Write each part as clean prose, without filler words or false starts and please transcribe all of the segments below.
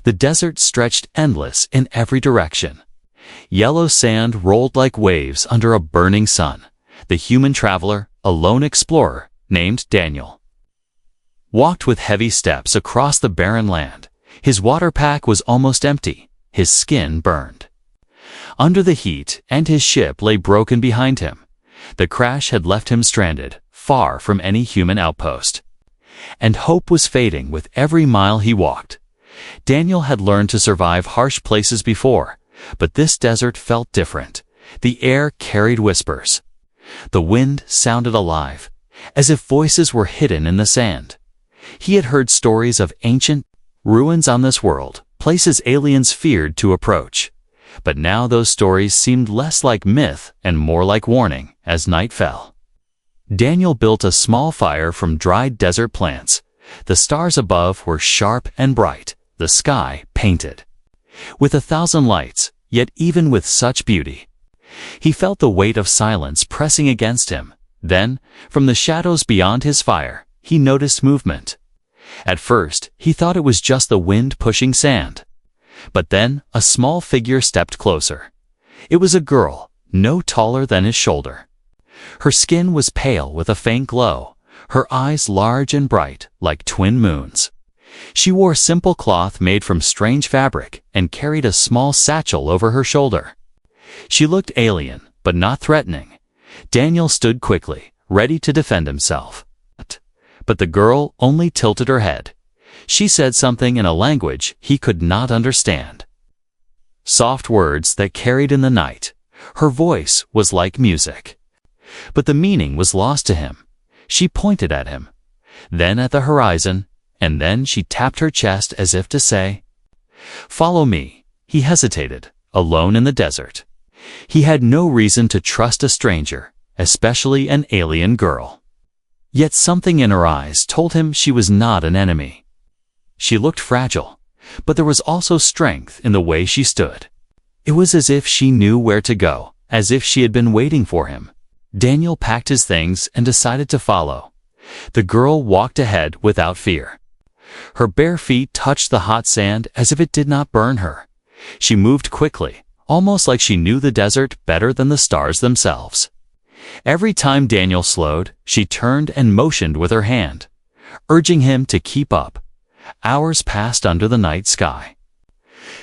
The desert stretched endless in every direction. Yellow sand rolled like waves under a burning sun. The human traveler, a lone explorer named Daniel, walked with heavy steps across the barren land. His water pack was almost empty. His skin burned under the heat, and his ship lay broken behind him. The crash had left him stranded, far from any human outpost. And hope was fading with every mile he walked. Daniel had learned to survive harsh places before, but this desert felt different. The air carried whispers. The wind sounded alive, as if voices were hidden in the sand. He had heard stories of ancient ruins on this world, places aliens feared to approach. But now those stories seemed less like myth and more like warning as night fell. Daniel built a small fire from dried desert plants. The stars above were sharp and bright, the sky painted with 1,000 lights, yet even with such beauty, he felt the weight of silence pressing against him. Then, from the shadows beyond his fire, he noticed movement. At first, he thought it was just the wind pushing sand. But then, a small figure stepped closer. It was a girl, no taller than his shoulder. Her skin was pale with a faint glow, her eyes large and bright, like twin moons. She wore simple cloth made from strange fabric and carried a small satchel over her shoulder. She looked alien, but not threatening. Daniel stood quickly, ready to defend himself. But the girl only tilted her head. She said something in a language he could not understand. Soft words that carried in the night. Her voice was like music. But the meaning was lost to him. She pointed at him, then at the horizon, and then she tapped her chest as if to say, "Follow me." He hesitated, alone in the desert. He had no reason to trust a stranger, especially an alien girl. Yet something in her eyes told him she was not an enemy. She looked fragile, but there was also strength in the way she stood. It was as if she knew where to go, as if she had been waiting for him. Daniel packed his things and decided to follow. The girl walked ahead without fear. Her bare feet touched the hot sand as if it did not burn her. She moved quickly, almost like she knew the desert better than the stars themselves. Every time Daniel slowed, she turned and motioned with her hand, urging him to keep up. Hours passed under the night sky.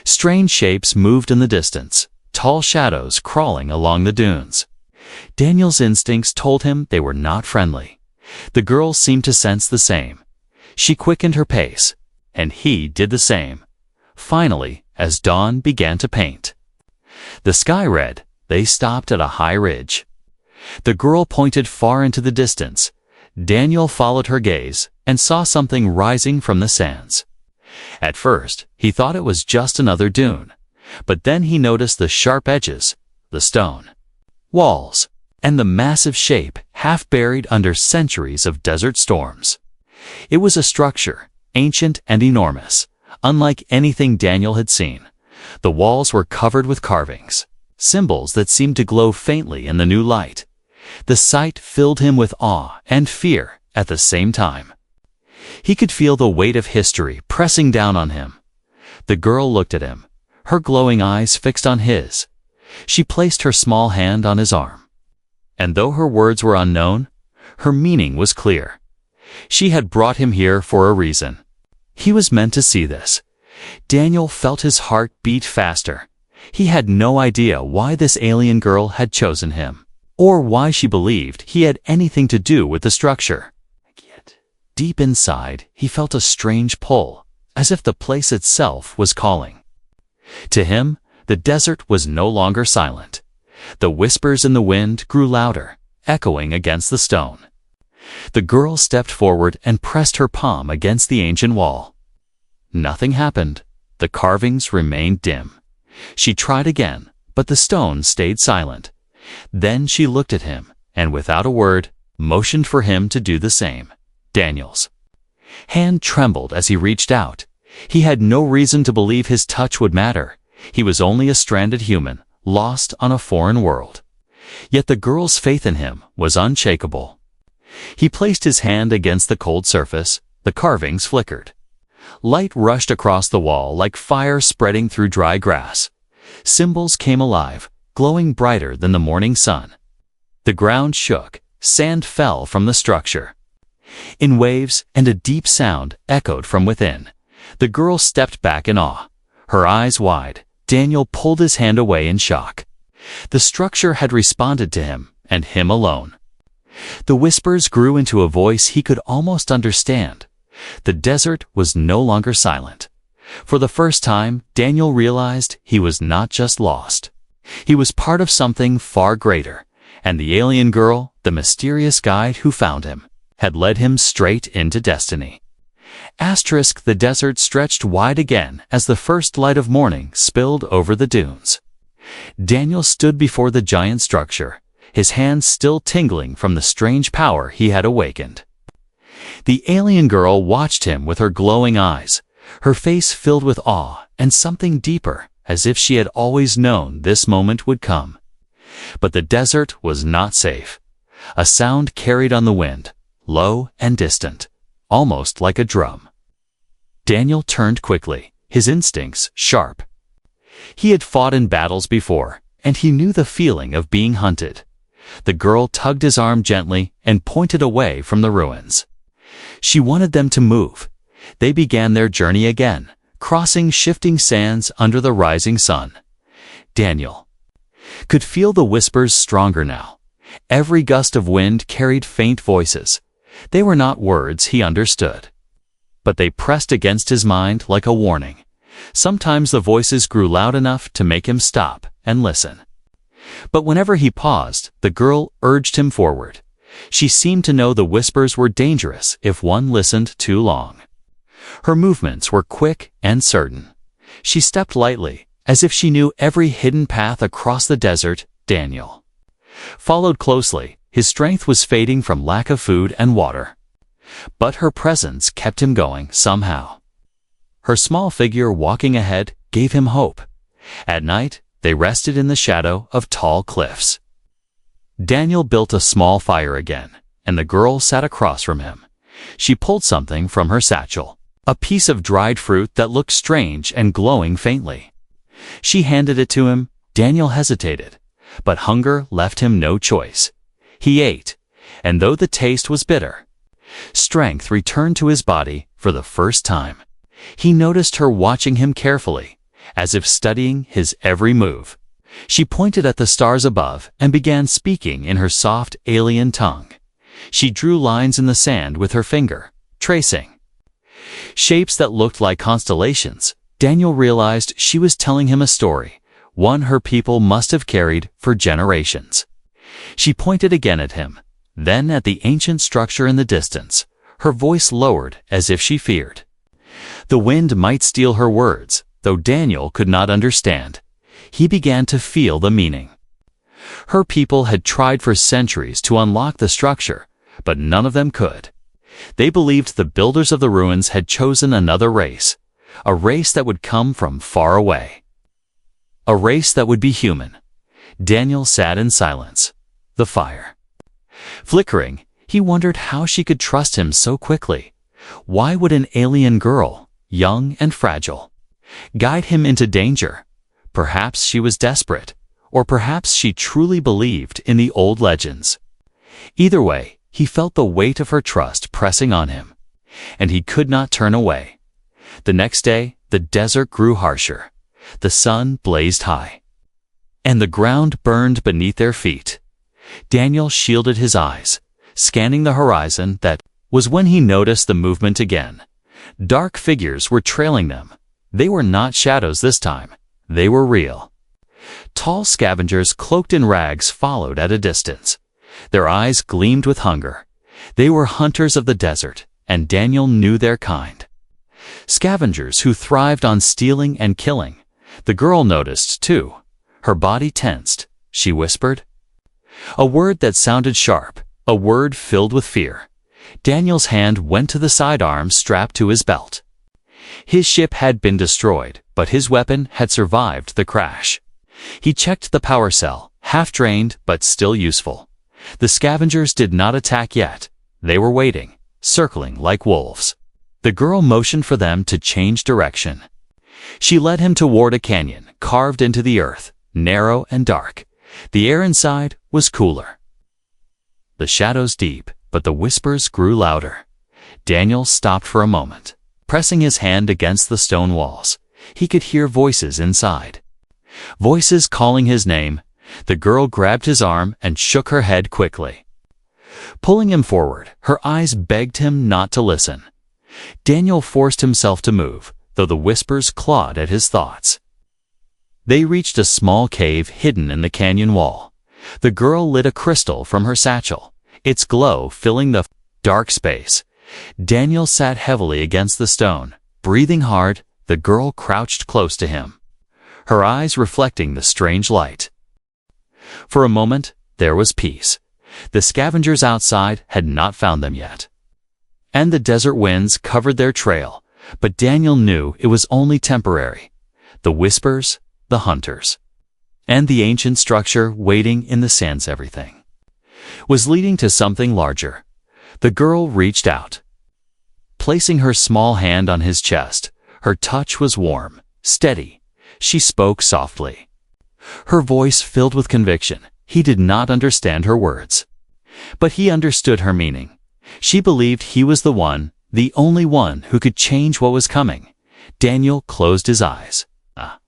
Strange shapes moved in the distance, tall shadows crawling along the dunes. Daniel's instincts told him they were not friendly. The girl seemed to sense the same. She quickened her pace, and he did the same. Finally, as dawn began to paint the sky red, they stopped at a high ridge. The girl pointed far into the distance. Daniel followed her gaze and saw something rising from the sands. At first, he thought it was just another dune, but then he noticed the sharp edges, the stone walls, and the massive shape half buried under centuries of desert storms. It was a structure, ancient and enormous, unlike anything Daniel had seen. The walls were covered with carvings, symbols that seemed to glow faintly in the new light. The sight filled him with awe and fear at the same time. He could feel the weight of history pressing down on him. The girl looked at him, her glowing eyes fixed on his. She placed her small hand on his arm. And though her words were unknown, her meaning was clear. She had brought him here for a reason. He was meant to see this. Daniel felt his heart beat faster. He had no idea why this alien girl had chosen him, or why she believed he had anything to do with the structure. Yet, deep inside, he felt a strange pull, as if the place itself was calling. To him, the desert was no longer silent. The whispers in the wind grew louder, echoing against the stone. The girl stepped forward and pressed her palm against the ancient wall. Nothing happened. The carvings remained dim. She tried again, but the stone stayed silent. Then she looked at him, and without a word, motioned for him to do the same. Daniel's hand trembled as he reached out. He had no reason to believe his touch would matter. He was only a stranded human, lost on a foreign world. Yet the girl's faith in him was unshakable. He placed his hand against the cold surface. The carvings flickered. Light rushed across the wall like fire spreading through dry grass. Symbols came alive, glowing brighter than the morning sun. The ground shook, sand fell from the structure. In waves, and a deep sound echoed from within. The girl stepped back in awe. Her eyes wide, Daniel pulled his hand away in shock. The structure had responded to him, and him alone. The whispers grew into a voice he could almost understand. The desert was no longer silent. For the first time, Daniel realized he was not just lost. He was part of something far greater, and the alien girl, the mysterious guide who found him, had led him straight into destiny. The desert stretched wide again as the first light of morning spilled over the dunes. Daniel stood before the giant structure, his hands still tingling from the strange power he had awakened. The alien girl watched him with her glowing eyes, her face filled with awe and something deeper, as if she had always known this moment would come. But the desert was not safe. A sound carried on the wind, low and distant, almost like a drum. Daniel turned quickly, his instincts sharp. He had fought in battles before, and he knew the feeling of being hunted. The girl tugged his arm gently and pointed away from the ruins. She wanted them to move. They began their journey again, crossing shifting sands under the rising sun. Daniel could feel the whispers stronger now. Every gust of wind carried faint voices. They were not words he understood, but they pressed against his mind like a warning. Sometimes the voices grew loud enough to make him stop and listen. But whenever he paused, the girl urged him forward. She seemed to know the whispers were dangerous if one listened too long. Her movements were quick and certain. She stepped lightly, as if she knew every hidden path across the desert. Daniel followed closely. His strength was fading from lack of food and water. But her presence kept him going somehow. Her small figure walking ahead gave him hope. At night, they rested in the shadow of tall cliffs. Daniel built a small fire again, and the girl sat across from him. She pulled something from her satchel, a piece of dried fruit that looked strange and glowing faintly. She handed it to him. Daniel hesitated, but hunger left him no choice. He ate, and though the taste was bitter, strength returned to his body for the first time. He noticed her watching him carefully, as if studying his every move. She pointed at the stars above and began speaking in her soft alien tongue. She drew lines in the sand with her finger, tracing shapes that looked like constellations. Daniel realized she was telling him a story, one her people must have carried for generations. She pointed again at him, then at the ancient structure in the distance, her voice lowered as if she feared. The wind might steal her words, though Daniel could not understand. He began to feel the meaning. Her people had tried for centuries to unlock the structure, but none of them could. They believed the builders of the ruins had chosen another race, a race that would come from far away. A race that would be human. Daniel sat in silence. The fire flickering, he wondered how she could trust him so quickly. Why would an alien girl, young and fragile, guide him into danger? Perhaps she was desperate, or perhaps she truly believed in the old legends. Either way, he felt the weight of her trust pressing on him, and he could not turn away. The next day, the desert grew harsher. The sun blazed high, and the ground burned beneath their feet. Daniel shielded his eyes, scanning the horizon. That was when he noticed the movement again. Dark figures were trailing them. They were not shadows this time. They were real. Tall scavengers cloaked in rags followed at a distance. Their eyes gleamed with hunger. They were hunters of the desert, and Daniel knew their kind. Scavengers who thrived on stealing and killing. The girl noticed, too. Her body tensed. She whispered a word that sounded sharp, a word filled with fear. Daniel's hand went to the sidearm strapped to his belt. His ship had been destroyed, but his weapon had survived the crash. He checked the power cell, half drained but still useful. The scavengers did not attack yet. They were waiting, circling like wolves. The girl motioned for them to change direction. She led him toward a canyon carved into the earth, narrow and dark. The air inside was cooler. The shadows deep, but the whispers grew louder. Daniel stopped for a moment. Pressing his hand against the stone walls, he could hear voices inside. Voices calling his name. The girl grabbed his arm and shook her head quickly. Pulling him forward, her eyes begged him not to listen. Daniel forced himself to move, though the whispers clawed at his thoughts. They reached a small cave hidden in the canyon wall. The girl lit a crystal from her satchel, its glow filling the dark space. Daniel sat heavily against the stone, breathing hard. The girl crouched close to him, her eyes reflecting the strange light. For a moment, there was peace. The scavengers outside had not found them yet, and the desert winds covered their trail, but Daniel knew it was only temporary. The whispers, the hunters, and the ancient structure waiting in the sands, everything was leading to something larger. The girl reached out, placing her small hand on his chest. Her touch was warm, steady. She spoke softly, her voice filled with conviction. He did not understand her words, but he understood her meaning. She believed he was the one, the only one who could change what was coming. Daniel closed his eyes,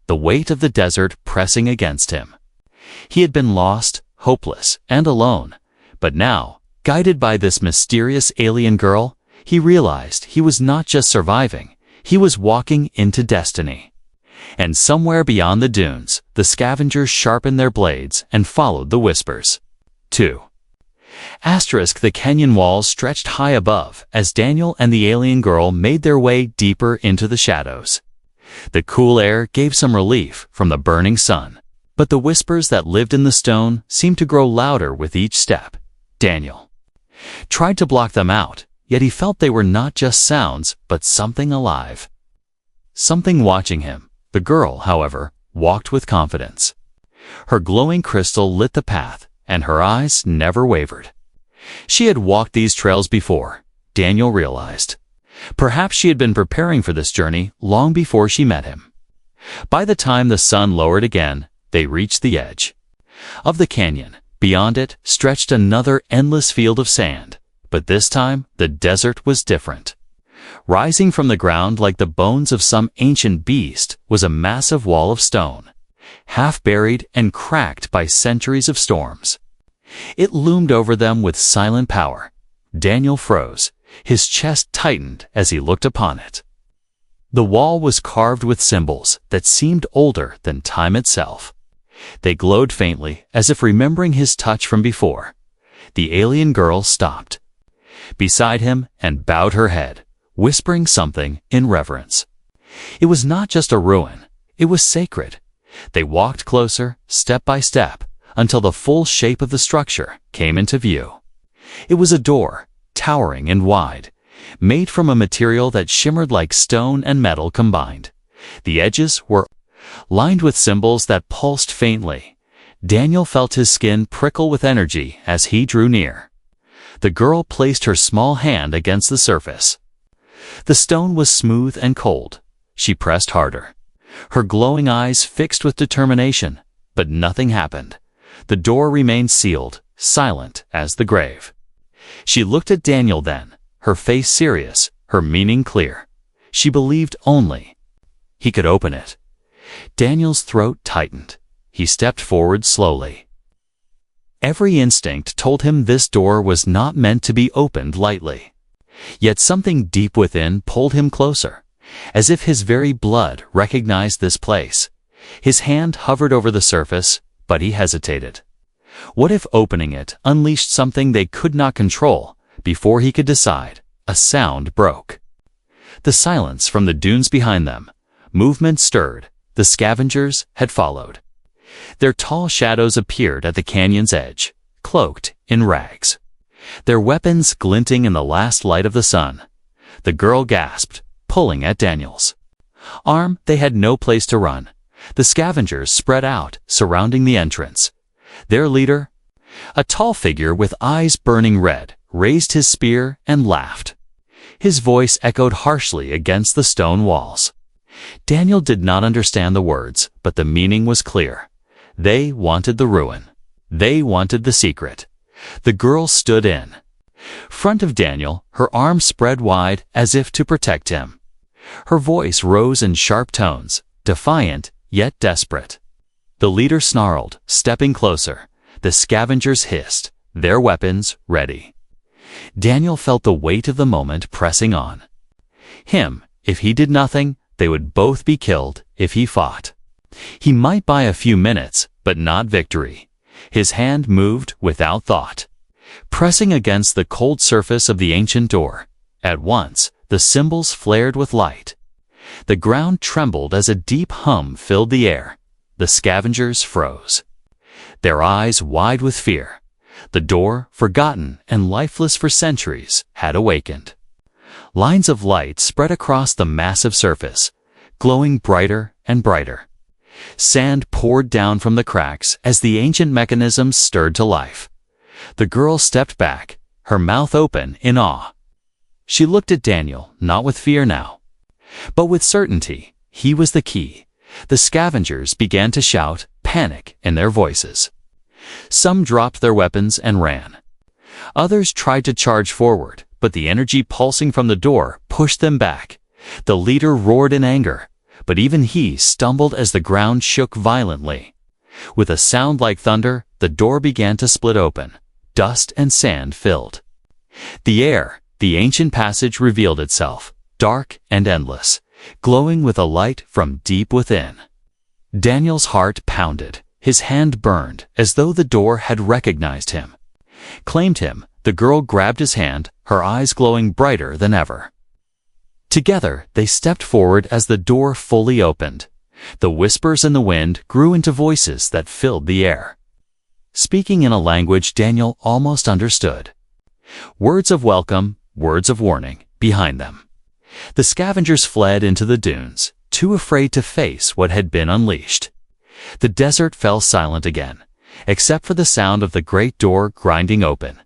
the weight of the desert pressing against him. He had been lost, hopeless, and alone, but now, guided by this mysterious alien girl, he realized he was not just surviving, he was walking into destiny. And somewhere beyond the dunes, the scavengers sharpened their blades and followed the whispers. 2. The canyon walls stretched high above as Daniel and the alien girl made their way deeper into the shadows. The cool air gave some relief from the burning sun, but the whispers that lived in the stone seemed to grow louder with each step. Daniel tried to block them out, yet he felt they were not just sounds, but something alive. Something watching him. The girl, however, walked with confidence. Her glowing crystal lit the path, and her eyes never wavered. She had walked these trails before, Daniel realized. Perhaps she had been preparing for this journey long before she met him. By the time the sun lowered again, they reached the edge of the canyon. Beyond it stretched another endless field of sand, but this time the desert was different. Rising from the ground like the bones of some ancient beast was a massive wall of stone, half buried and cracked by centuries of storms. It loomed over them with silent power. Daniel froze, his chest tightened as he looked upon it. The wall was carved with symbols that seemed older than time itself. They glowed faintly, as if remembering his touch from before. The alien girl stopped beside him and bowed her head, whispering something in reverence. It was not just a ruin, it was sacred. They walked closer, step by step, until the full shape of the structure came into view. It was a door, towering and wide, made from a material that shimmered like stone and metal combined. The edges were lined with symbols that pulsed faintly. Daniel felt his skin prickle with energy as he drew near. The girl placed her small hand against the surface. The stone was smooth and cold. She pressed harder, her glowing eyes fixed with determination, but nothing happened. The door remained sealed, silent as the grave. She looked at Daniel then, her face serious, her meaning clear. She believed only he could open it. Daniel's throat tightened. He stepped forward slowly. Every instinct told him this door was not meant to be opened lightly. Yet something deep within pulled him closer, as if his very blood recognized this place. His hand hovered over the surface, but he hesitated. What if opening it unleashed something they could not control? Before he could decide, a sound broke. The silence from the dunes behind them. Movement stirred. The scavengers had followed. Their tall shadows appeared at the canyon's edge, cloaked in rags, their weapons glinting in the last light of the sun. The girl gasped, pulling at Daniel's arm. They had no place to run. The scavengers spread out, surrounding the entrance. Their leader, a tall figure with eyes burning red, raised his spear and laughed. His voice echoed harshly against the stone walls. Daniel did not understand the words, but the meaning was clear. They wanted the ruin. They wanted the secret. The girl stood in front of Daniel, her arms spread wide as if to protect him. Her voice rose in sharp tones, defiant yet desperate. The leader snarled, stepping closer. The scavengers hissed, their weapons ready. Daniel felt the weight of the moment pressing on him. If he did nothing, they would both be killed if he fought. He might buy a few minutes, but not victory. His hand moved without thought, pressing against the cold surface of the ancient door. At once, the symbols flared with light. The ground trembled as a deep hum filled the air. The scavengers froze, their eyes wide with fear. The door, forgotten and lifeless for centuries, had awakened. Lines of light spread across the massive surface, glowing brighter and brighter. Sand poured down from the cracks as the ancient mechanisms stirred to life. The girl stepped back, her mouth open in awe. She looked at Daniel, not with fear now, but with certainty. He was the key. The scavengers began to shout, panic in their voices. Some dropped their weapons and ran. Others tried to charge forward, but the energy pulsing from the door pushed them back. The leader roared in anger, but even he stumbled as the ground shook violently. With a sound like thunder, the door began to split open. Dust and sand filled the air. The ancient passage revealed itself, dark and endless, glowing with a light from deep within. Daniel's heart pounded. His hand burned, as though the door had recognized him, claimed him. The girl grabbed his hand, her eyes glowing brighter than ever. Together, they stepped forward as the door fully opened. The whispers in the wind grew into voices that filled the air, speaking in a language Daniel almost understood. Words of welcome, words of warning, behind them. The scavengers fled into the dunes, too afraid to face what had been unleashed. The desert fell silent again, except for the sound of the great door grinding open.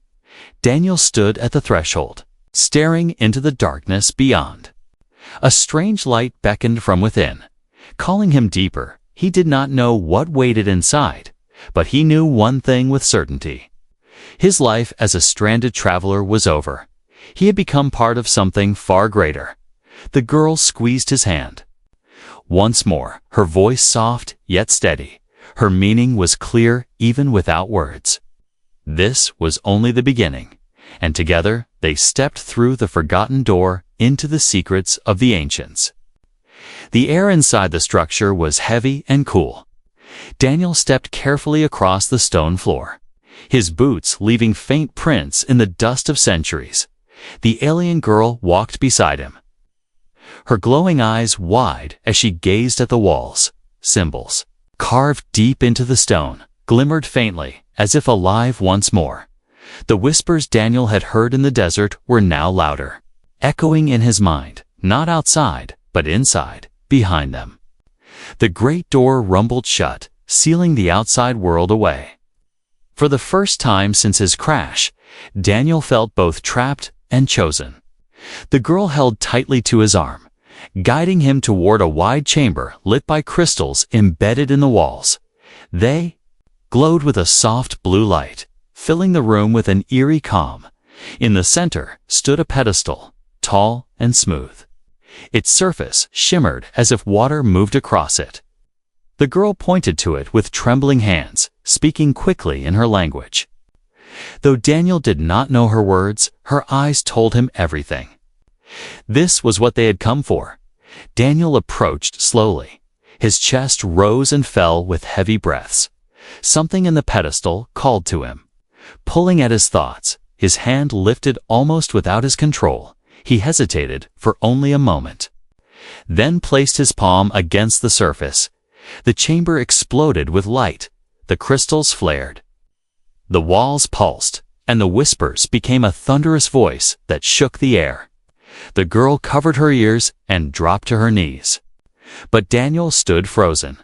Daniel stood at the threshold, staring into the darkness beyond. A strange light beckoned from within, calling him deeper. He did not know what waited inside, but he knew one thing with certainty. His life as a stranded traveler was over. He had become part of something far greater. The girl squeezed his hand. Once more, her voice soft yet steady. Her meaning was clear even without words. This was only the beginning, and together they stepped through the forgotten door into the secrets of the ancients. The air inside the structure was heavy and cool. Daniel stepped carefully across the stone floor, his boots leaving faint prints in the dust of centuries. The alien girl walked beside him, her glowing eyes wide as she gazed at the walls. Symbols, carved deep into the stone, glimmered faintly, as if alive once more. The whispers Daniel had heard in the desert were now louder, echoing in his mind, not outside, but inside, behind them. The great door rumbled shut, sealing the outside world away. For the first time since his crash, Daniel felt both trapped and chosen. The girl held tightly to his arm, guiding him toward a wide chamber lit by crystals embedded in the walls. They glowed with a soft blue light, filling the room with an eerie calm. In the center stood a pedestal, tall and smooth. Its surface shimmered as if water moved across it. The girl pointed to it with trembling hands, speaking quickly in her language. Though Daniel did not know her words, her eyes told him everything. This was what they had come for. Daniel approached slowly. His chest rose and fell with heavy breaths. Something in the pedestal called to him, pulling at his thoughts. His hand lifted almost without his control. He hesitated for only a moment, then placed his palm against the surface. The chamber exploded with light. The crystals flared. The walls pulsed, and the whispers became a thunderous voice that shook the air. The girl covered her ears and dropped to her knees. But Daniel stood frozen.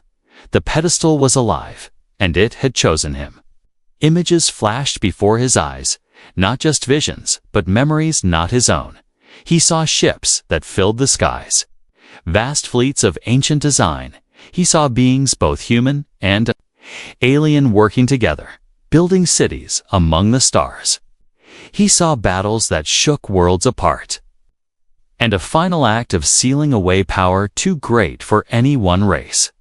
The pedestal was alive, and it had chosen him. Images flashed before his eyes, not just visions, but memories not his own. He saw ships that filled the skies, vast fleets of ancient design. He saw beings both human and alien working together, building cities among the stars. He saw battles that shook worlds apart, and a final act of sealing away power too great for any one race.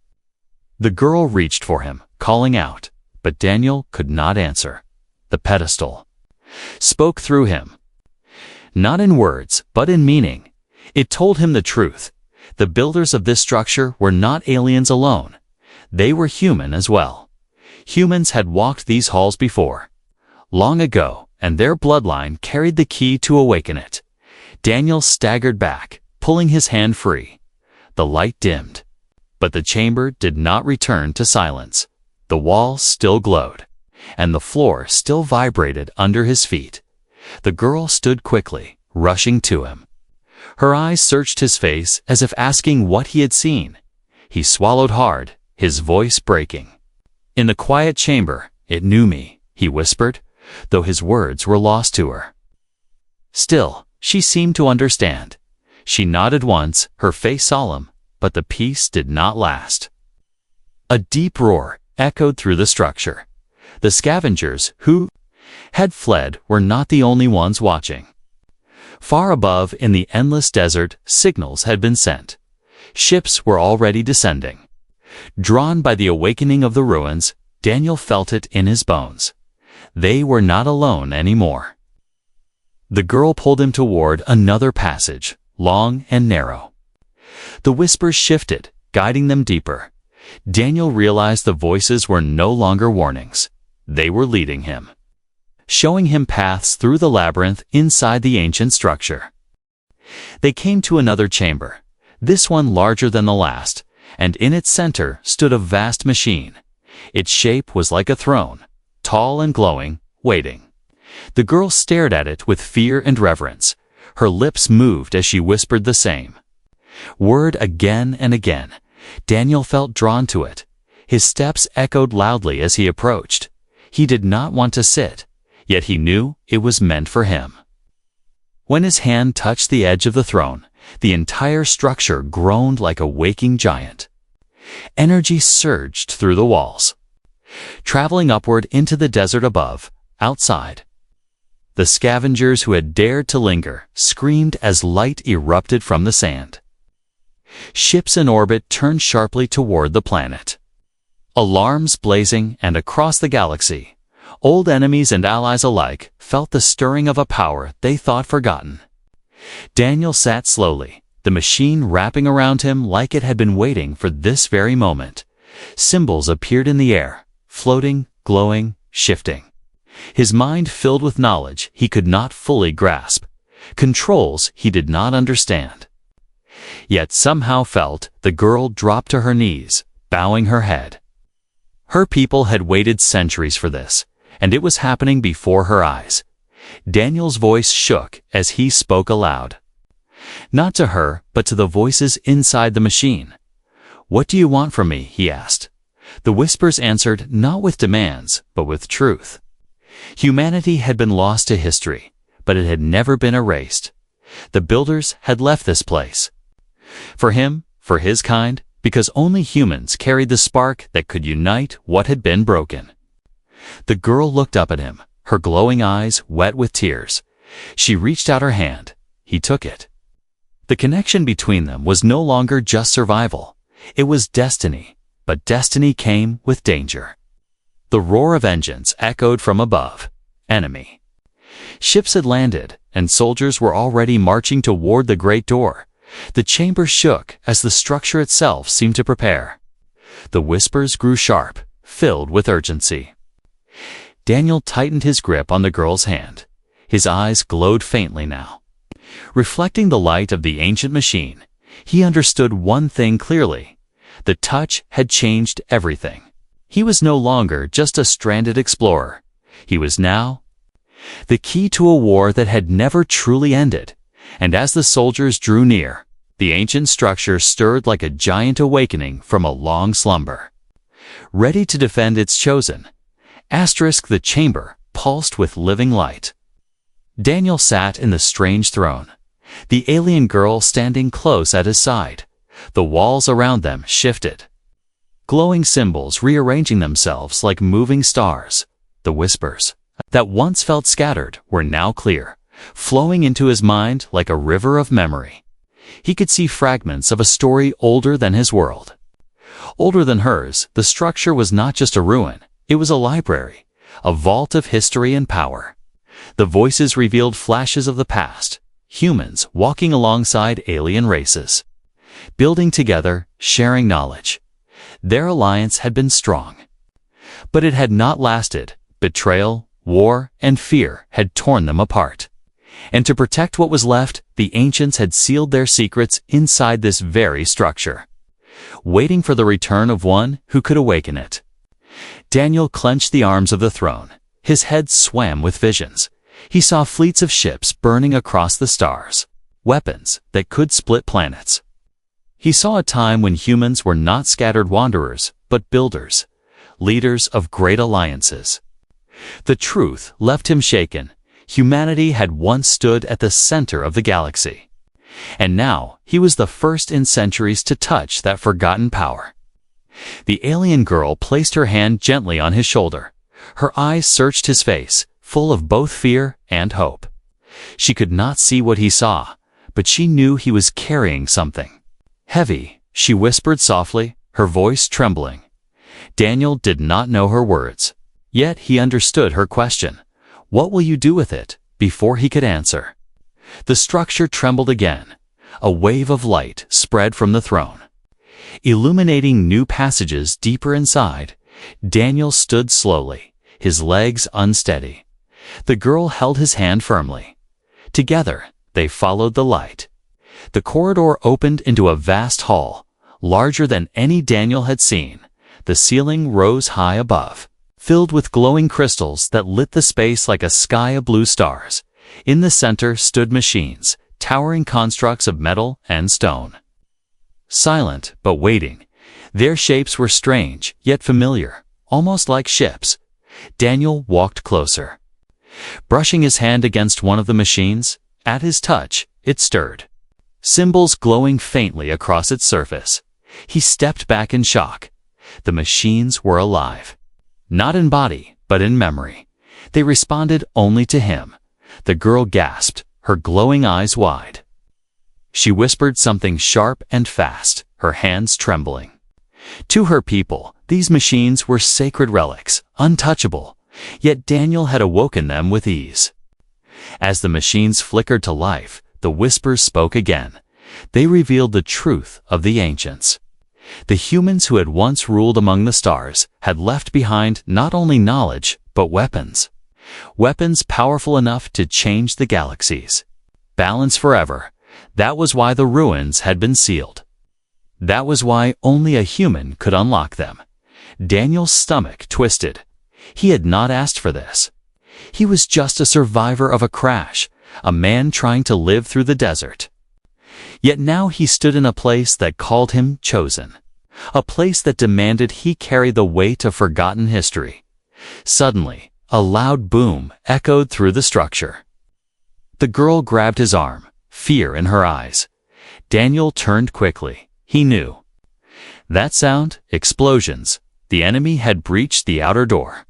The girl reached for him, calling out, but Daniel could not answer. The pedestal spoke through him, not in words, but in meaning. It told him the truth. The builders of this structure were not aliens alone. They were human as well. Humans had walked these halls before, long ago, and their bloodline carried the key to awaken it. Daniel staggered back, pulling his hand free. The light dimmed, but the chamber did not return to silence. The walls still glowed, and the floor still vibrated under his feet. The girl stood quickly, rushing to him. Her eyes searched his face as if asking what he had seen. He swallowed hard, his voice breaking. "In the quiet chamber, it knew me," he whispered, though his words were lost to her. Still, she seemed to understand. She nodded once, her face solemn, but the peace did not last. A deep roar echoed through the structure. The scavengers who had fled were not the only ones watching. Far above, in the endless desert, signals had been sent. Ships were already descending. Drawn by the awakening of the ruins, Daniel felt it in his bones. They were not alone anymore. The girl pulled him toward another passage, long and narrow. The whispers shifted, guiding them deeper. Daniel realized the voices were no longer warnings. They were leading him, showing him paths through the labyrinth inside the ancient structure. They came to another chamber, this one larger than the last, and in its center stood a vast machine. Its shape was like a throne, tall and glowing, waiting. The girl stared at it with fear and reverence. Her lips moved as she whispered the same word again and again. Daniel felt drawn to it. His steps echoed loudly as he approached. He did not want to sit, yet he knew it was meant for him. When his hand touched the edge of the throne, the entire structure groaned like a waking giant. Energy surged through the walls, traveling upward into the desert above. Outside, the scavengers who had dared to linger screamed as light erupted from the sand. Ships in orbit turned sharply toward the planet, alarms blazing, and across the galaxy, old enemies and allies alike felt the stirring of a power they thought forgotten. Daniel sat slowly, the machine wrapping around him like it had been waiting for this very moment. Symbols appeared in the air, floating, glowing, shifting. His mind filled with knowledge he could not fully grasp, controls he did not understand. Yet somehow felt the girl drop to her knees, bowing her head. Her people had waited centuries for this, and it was happening before her eyes. Daniel's voice shook as he spoke aloud. Not to her, but to the voices inside the machine. "What do you want from me?" he asked. The whispers answered not with demands, but with truth. Humanity had been lost to history, but it had never been erased. The builders had left this place. For him, for his kind, because only humans carried the spark that could unite what had been broken. The girl looked up at him, her glowing eyes wet with tears. She reached out her hand. He took it. The connection between them was no longer just survival. It was destiny, but destiny came with danger. The roar of engines echoed from above. Enemy ships had landed, and soldiers were already marching toward the great door. The chamber shook as the structure itself seemed to prepare. The whispers grew sharp, filled with urgency. Daniel tightened his grip on the girl's hand. His eyes glowed faintly now, reflecting the light of the ancient machine. He understood one thing clearly. The touch had changed everything. He was no longer just a stranded explorer. He was now the key to a war that had never truly ended. And as the soldiers drew near, the ancient structure stirred like a giant awakening from a long slumber, ready to defend its chosen. The chamber pulsed with living light. Daniel sat in the strange throne. the alien girl standing close at his side. The walls around them shifted. Glowing symbols rearranging themselves like moving stars. The whispers that once felt scattered were now clear, flowing into his mind like a river of memory. He could see fragments of a story older than his world. Older than hers, the structure was not just a ruin, it was a library, a vault of history and power. The voices revealed flashes of the past, humans walking alongside alien races, building together, sharing knowledge. Their alliance had been strong. But it had not lasted. Betrayal, war, and fear had torn them apart. And to protect what was left, the ancients had sealed their secrets inside this very structure, waiting for the return of one who could awaken it. Daniel clenched the arms of the throne. His head swam with visions. He saw fleets of ships burning across the stars, weapons that could split planets. He saw a time when humans were not scattered wanderers, but builders, leaders of great alliances. The truth left him shaken. Humanity had once stood at the center of the galaxy, and now he was the first in centuries to touch that forgotten power. The alien girl placed her hand gently on his shoulder. Her eyes searched his face, full of both fear and hope. She could not see what he saw, but she knew he was carrying something heavy. She whispered softly, her voice trembling. Daniel did not know her words, yet he understood her question. What will you do with it? Before he could answer, the structure trembled again. A wave of light spread from the throne, illuminating new passages deeper inside. Daniel stood slowly, his legs unsteady. The girl held his hand firmly. Together, they followed the light. The corridor opened into a vast hall, larger than any Daniel had seen. The ceiling rose high above, filled with glowing crystals that lit the space like a sky of blue stars. In the center stood machines, towering constructs of metal and stone. Silent, but waiting. Their shapes were strange, yet familiar, almost like ships. Daniel walked closer, brushing his hand against one of the machines. At his touch, it stirred, symbols glowing faintly across its surface. He stepped back in shock. The machines were alive. Not in body, but in memory. They responded only to him. The girl gasped, her glowing eyes wide. She whispered something sharp and fast, her hands trembling. To her people, these machines were sacred relics, untouchable, yet Daniel had awoken them with ease. As the machines flickered to life, the whispers spoke again. They revealed the truth of the ancients. The humans who had once ruled among the stars had left behind not only knowledge, but weapons. Weapons powerful enough to change the galaxies. Balance forever. That was why the ruins had been sealed. That was why only a human could unlock them. Daniel's stomach twisted. He had not asked for this. He was just a survivor of a crash, a man trying to live through the desert. Yet now he stood in a place that called him chosen, a place that demanded he carry the weight of forgotten history. Suddenly, a loud boom echoed through the structure. The girl grabbed his arm, fear in her eyes. Daniel turned quickly. He knew. That sound, explosions. The enemy had breached the outer door.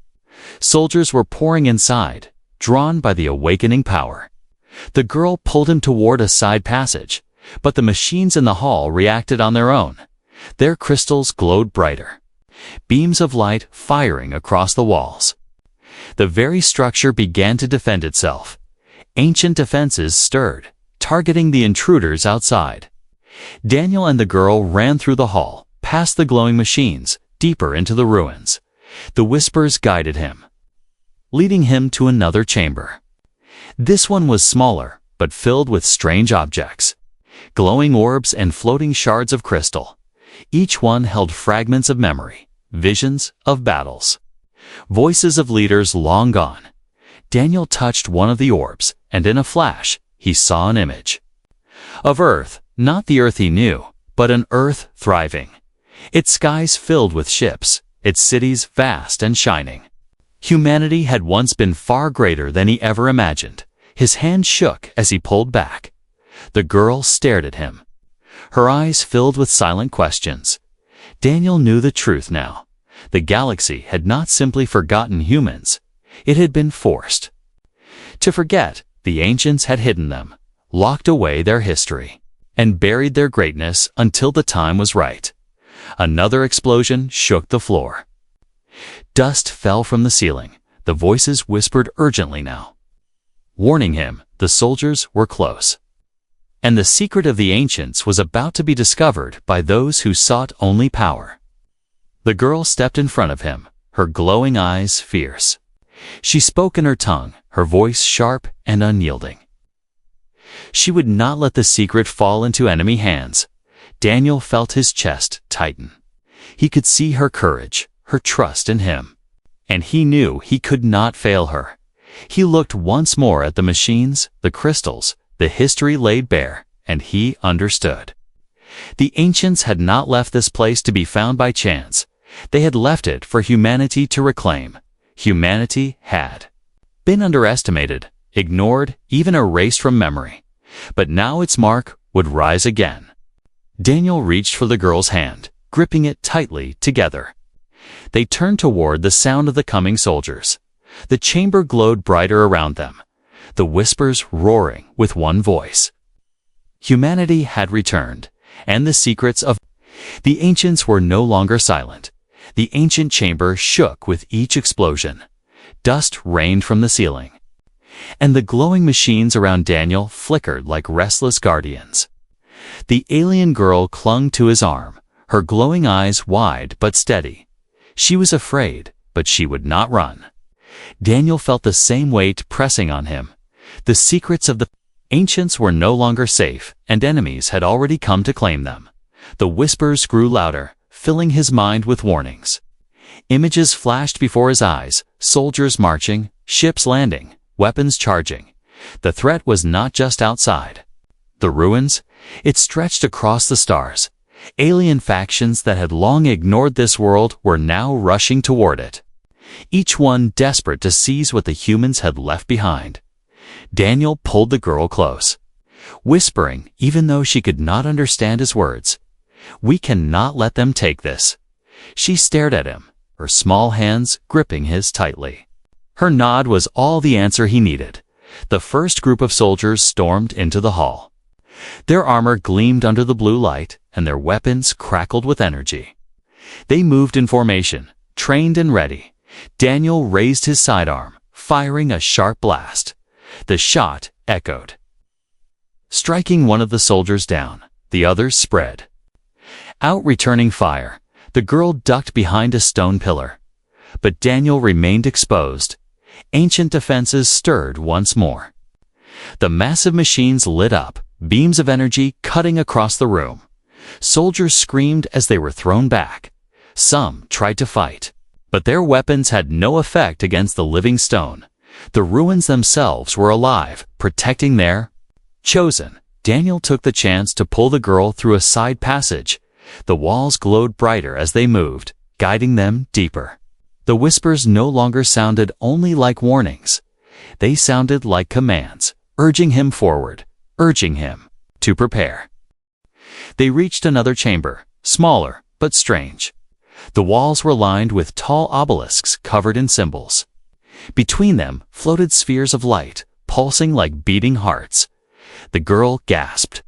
Soldiers were pouring inside, drawn by the awakening power. The girl pulled him toward a side passage, but the machines in the hall reacted on their own. Their crystals glowed brighter, beams of light firing across the walls. The very structure began to defend itself. Ancient defenses stirred, targeting the intruders outside. Daniel and the girl ran through the hall, past the glowing machines, deeper into the ruins. The whispers guided him, leading him to another chamber. This one was smaller, but filled with strange objects. Glowing orbs and floating shards of crystal. Each one held fragments of memory, visions of battles, voices of leaders long gone. Daniel touched one of the orbs, and in a flash, he saw an image of Earth, not the Earth he knew, but an Earth thriving. Its skies filled with ships, its cities vast and shining. Humanity had once been far greater than he ever imagined. His hand shook as he pulled back. The girl stared at him, her eyes filled with silent questions. Daniel knew the truth now. The galaxy had not simply forgotten humans. It had been forced to forget. The ancients had hidden them, locked away their history, and buried their greatness until the time was right. Another explosion shook the floor. Dust fell from the ceiling. The voices whispered urgently now, warning him the soldiers were close. And the secret of the ancients was about to be discovered by those who sought only power. The girl stepped in front of him, her glowing eyes fierce. She spoke in her tongue, her voice sharp and unyielding. She would not let the secret fall into enemy hands. Daniel felt his chest tighten. He could see her courage, her trust in him. And he knew he could not fail her. He looked once more at the machines, the crystals, the history laid bare, and he understood. The ancients had not left this place to be found by chance. They had left it for humanity to reclaim. Humanity had been underestimated, ignored, even erased from memory. But now its mark would rise again. Daniel reached for the girl's hand, gripping it tightly together. They turned toward the sound of the coming soldiers. The chamber glowed brighter around them, the whispers roaring with one voice. Humanity had returned, and the secrets of the ancients were no longer silent. The ancient chamber shook with each explosion. Dust rained from the ceiling, and the glowing machines around Daniel flickered like restless guardians. The alien girl clung to his arm, her glowing eyes wide but steady. She was afraid, but she would not run. Daniel felt the same weight pressing on him. The secrets of the ancients were no longer safe, and enemies had already come to claim them. The whispers grew louder, filling his mind with warnings. Images flashed before his eyes, soldiers marching, ships landing, weapons charging. The threat was not just outside. The ruins, it stretched across the stars. Alien factions that had long ignored this world were now rushing toward it, each one desperate to seize what the humans had left behind. Daniel pulled the girl close, whispering even though she could not understand his words, "We cannot let them take this." She stared at him, her small hands gripping his tightly. Her nod was all the answer he needed. The first group of soldiers stormed into the hall. Their armor gleamed under the blue light, and their weapons crackled with energy. They moved in formation, trained and ready. Daniel raised his sidearm, firing a sharp blast. The shot echoed, striking one of the soldiers down. The others spread out, returning fire. The girl ducked behind a stone pillar, but Daniel remained exposed. Ancient defenses stirred once more. The massive machines lit up, beams of energy cutting across the room. Soldiers screamed as they were thrown back. Some tried to fight, but their weapons had no effect against the living stone. The ruins themselves were alive, protecting their chosen. Daniel took the chance to pull the girl through a side passage. The walls glowed brighter as they moved, guiding them deeper. The whispers no longer sounded only like warnings. They sounded like commands, urging him forward, urging him to prepare. They reached another chamber, smaller but strange. The walls were lined with tall obelisks covered in symbols. Between them floated spheres of light, pulsing like beating hearts. The girl gasped,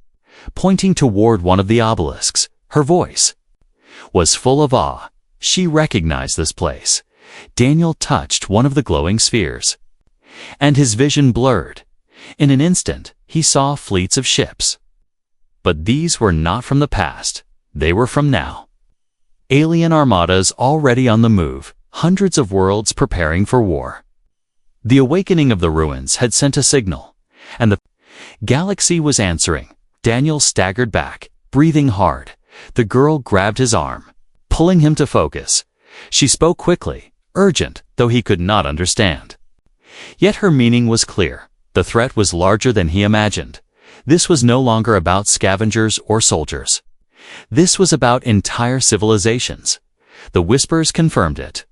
pointing toward one of the obelisks. Her voice was full of awe. She recognized this place. Daniel touched one of the glowing spheres, and his vision blurred. In an instant, he saw fleets of ships. But these were not from the past. They were from now. Alien armadas already on the move, hundreds of worlds preparing for war. The awakening of the ruins had sent a signal, and the galaxy was answering. Daniel staggered back, breathing hard. The girl grabbed his arm, pulling him to focus. She spoke quickly, urgent, though he could not understand. Yet her meaning was clear. The threat was larger than he imagined. This was no longer about scavengers or soldiers. This was about entire civilizations. The whispers confirmed it.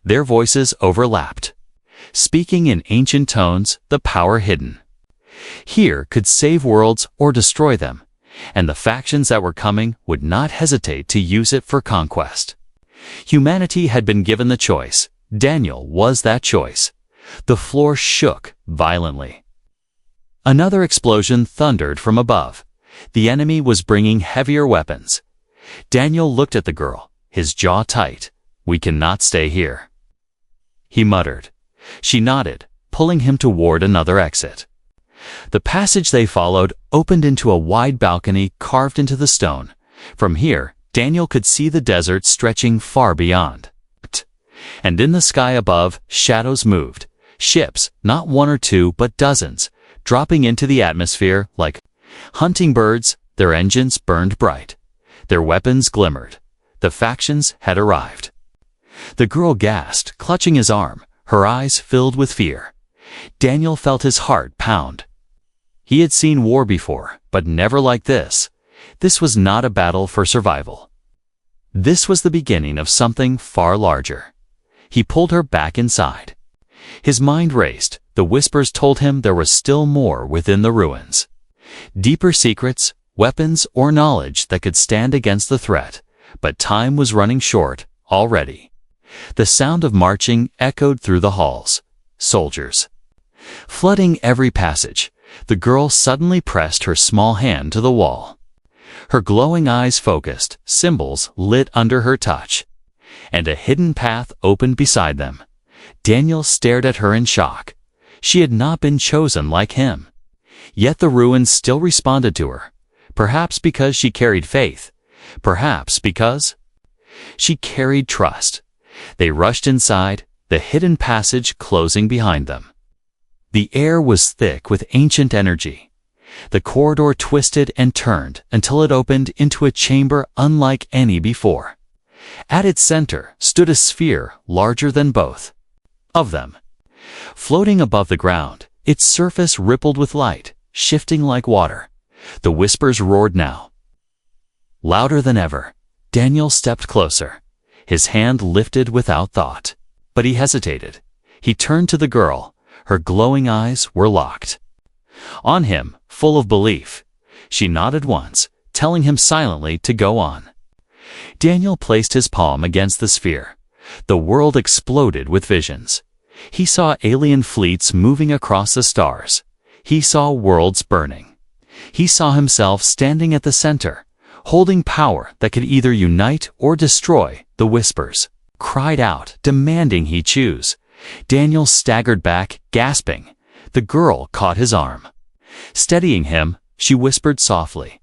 Their voices overlapped, speaking in ancient tones, the power hidden. Here could save worlds or destroy them, and the factions that were coming would not hesitate to use it for conquest. Humanity had been given the choice. Daniel was that choice. The floor shook violently. Another explosion thundered from above. The enemy was bringing heavier weapons. Daniel looked at the girl, his jaw tight. "We cannot stay here," he muttered. She nodded, pulling him toward another exit. The passage they followed opened into a wide balcony carved into the stone. From here, Daniel could see the desert stretching far beyond. And in the sky above, shadows moved. Ships, not one or two, but dozens, dropping into the atmosphere like hunting birds. Their engines burned bright. Their weapons glimmered. The factions had arrived. The girl gasped, clutching his arm, her eyes filled with fear. Daniel felt his heart pound. He had seen war before, but never like this. This was not a battle for survival. This was the beginning of something far larger. He pulled her back inside. His mind raced. The whispers told him there was still more within the ruins. Deeper secrets, weapons, or knowledge that could stand against the threat. But time was running short already. The sound of marching echoed through the halls. Soldiers. Flooding every passage, the girl suddenly pressed her small hand to the wall. Her glowing eyes focused, symbols lit under her touch. And a hidden path opened beside them. Daniel stared at her in shock. She had not been chosen like him. Yet the ruins still responded to her. Perhaps because she carried faith. Perhaps because she carried trust. They rushed inside, the hidden passage closing behind them. The air was thick with ancient energy. The corridor twisted and turned until it opened into a chamber unlike any before. At its center stood a sphere larger than both of them. Floating above the ground, its surface rippled with light, shifting like water. The whispers roared now. Louder than ever, Daniel stepped closer. His hand lifted without thought. But he hesitated. He turned to the girl. Her glowing eyes were locked on him, full of belief. She nodded once, telling him silently to go on. Daniel placed his palm against the sphere. The world exploded with visions. He saw alien fleets moving across the stars. He saw worlds burning. He saw himself standing at the center, holding power that could either unite or destroy. The whispers cried out, demanding he choose. Daniel staggered back, gasping. The girl caught his arm. Steadying him, she whispered softly.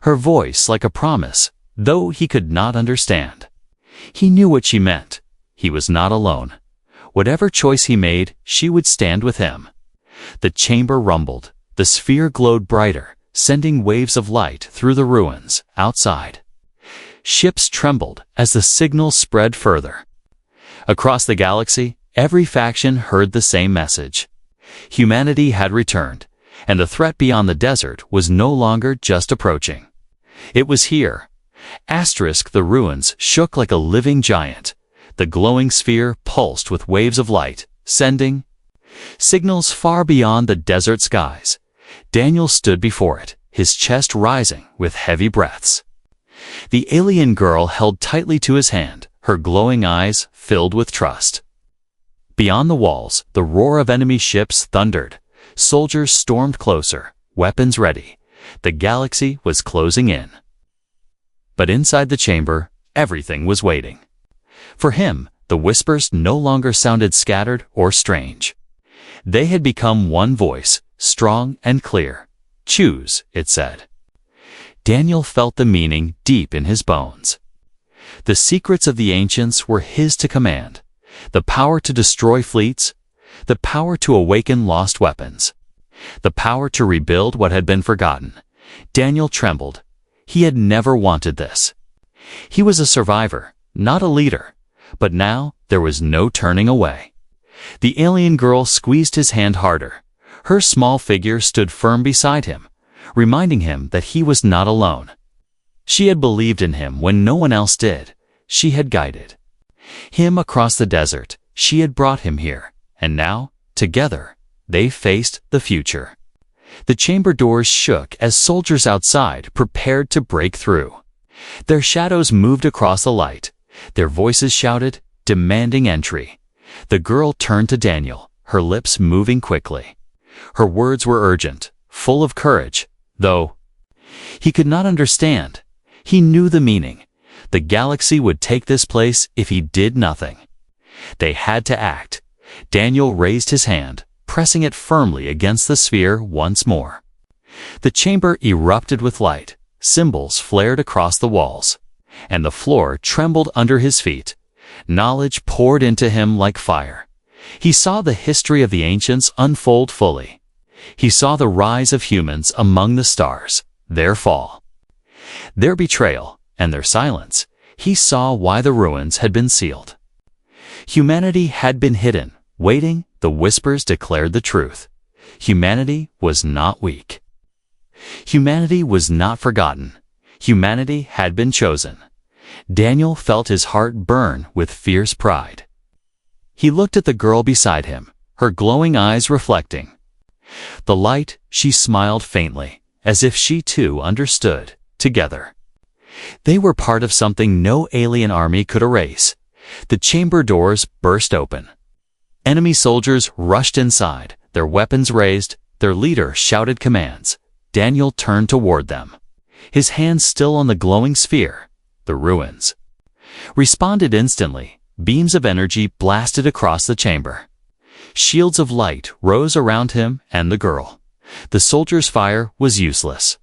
Her voice like a promise, though he could not understand. He knew what she meant. He was not alone. Whatever choice he made, she would stand with him. The chamber rumbled. The sphere glowed brighter, sending waves of light through the ruins outside. Ships trembled as the signal spread further. Across the galaxy, every faction heard the same message. Humanity had returned, and the threat beyond the desert was no longer just approaching. It was here. The ruins shook like a living giant. The glowing sphere pulsed with waves of light, sending signals far beyond the desert skies. Daniel stood before it, his chest rising with heavy breaths. The alien girl held tightly to his hand, her glowing eyes filled with trust. Beyond the walls, the roar of enemy ships thundered. Soldiers stormed closer, weapons ready. The galaxy was closing in. But inside the chamber, everything was waiting. For him, the whispers no longer sounded scattered or strange. They had become one voice, strong and clear. Choose, it said. Daniel felt the meaning deep in his bones. The secrets of the ancients were his to command. The power to destroy fleets, the power to awaken lost weapons, the power to rebuild what had been forgotten. Daniel trembled. He had never wanted this. He was a survivor, not a leader. But now there was no turning away. The alien girl squeezed his hand harder. Her small figure stood firm beside him, reminding him that he was not alone. She had believed in him when no one else did. She had guided him across the desert. She had brought him here. And now, together, they faced the future. The chamber doors shook as soldiers outside prepared to break through. Their shadows moved across the light. Their voices shouted, demanding entry. The girl turned to Daniel, her lips moving quickly. Her words were urgent, full of courage, though he could not understand. He knew the meaning. The galaxy would take this place if he did nothing. They had to act. Daniel raised his hand, pressing it firmly against the sphere once more. The chamber erupted with light. Symbols flared across the walls, and the floor trembled under his feet. Knowledge poured into him like fire. He saw the history of the ancients unfold fully. He saw the rise of humans among the stars, their fall, their betrayal, and their silence. He saw why the ruins had been sealed. Humanity had been hidden, waiting. The whispers declared the truth. Humanity was not weak. Humanity was not forgotten. Humanity had been chosen. Daniel felt his heart burn with fierce pride. He looked at the girl beside him, her glowing eyes reflecting the light. She smiled faintly, as if she too understood. Together, they were part of something no alien army could erase. The chamber doors burst open. Enemy soldiers rushed inside, their weapons raised. Their leader shouted commands. Daniel turned toward them, his hands still on the glowing sphere. The ruins responded instantly. Beams of energy blasted across the chamber. Shields of light rose around him and the girl. The soldiers' fire was useless.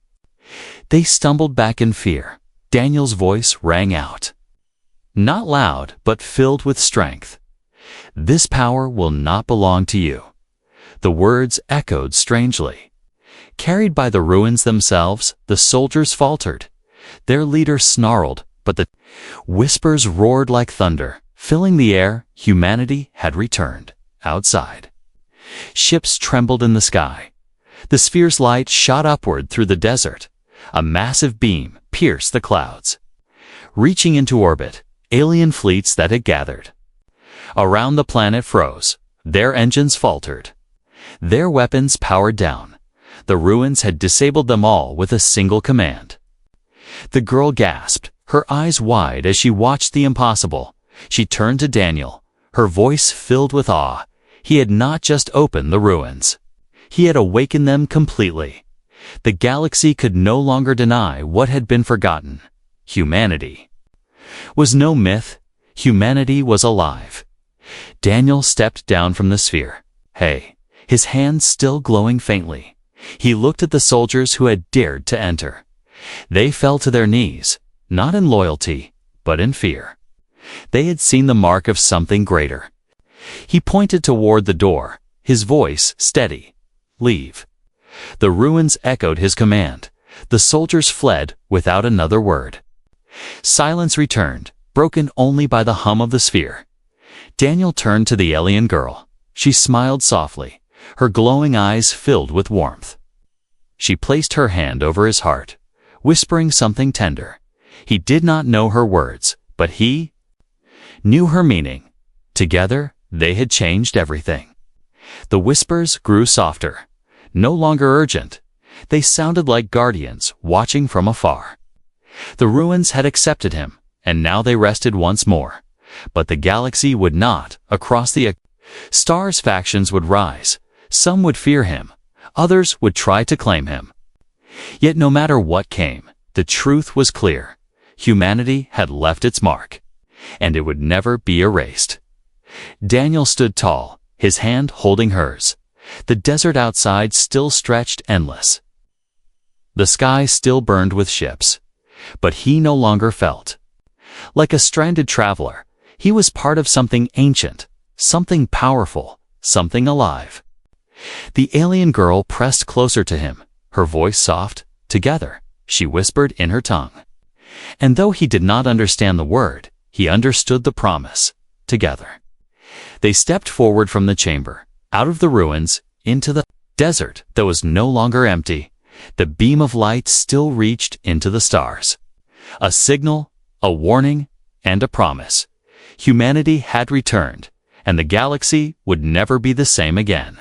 They stumbled back in fear. Daniel's voice rang out, not loud, but filled with strength. This power will not belong to you. The words echoed strangely. Carried by the ruins themselves, the soldiers faltered. Their leader snarled, but the whispers roared like thunder, filling the air. Humanity had returned. Outside, ships trembled in the sky. The sphere's light shot upward through the desert. A massive beam pierced the clouds. Reaching into orbit, alien fleets that had gathered around the planet froze. Their engines faltered. Their weapons powered down. The ruins had disabled them all with a single command. The girl gasped, her eyes wide as she watched the impossible. She turned to Daniel, her voice filled with awe. He had not just opened the ruins. He had awakened them completely. The galaxy could no longer deny what had been forgotten. Humanity was no myth. Humanity was alive. Daniel stepped down from the sphere. Hey, his hands still glowing faintly. He looked at the soldiers who had dared to enter. They fell to their knees, not in loyalty, but in fear. They had seen the mark of something greater. He pointed toward the door, his voice steady. Leave. The ruins echoed his command. The soldiers fled without another word. Silence returned, broken only by the hum of the sphere. Daniel turned to the alien girl. She smiled softly, her glowing eyes filled with warmth. She placed her hand over his heart, whispering something tender. He did not know her words, but he knew her meaning. Together, they had changed everything. The whispers grew softer, no longer urgent. They sounded like guardians watching from afar. The ruins had accepted him, and now they rested once more. But the galaxy would not. Across the stars, factions would rise. Some would fear him. Others would try to claim him. Yet no matter what came, the truth was clear. Humanity had left its mark, and it would never be erased. Daniel stood tall, his hand holding hers. The desert outside still stretched endless. The sky still burned with ships, but he no longer felt like a stranded traveler. He was part of something ancient, something powerful, something alive. The alien girl pressed closer to him, her voice soft. Together, she whispered in her tongue. And though he did not understand the word, he understood the promise. Together, they stepped forward from the chamber, out of the ruins, into the desert that was no longer empty. The beam of light still reached into the stars. A signal, a warning, and a promise. Humanity had returned, and the galaxy would never be the same again.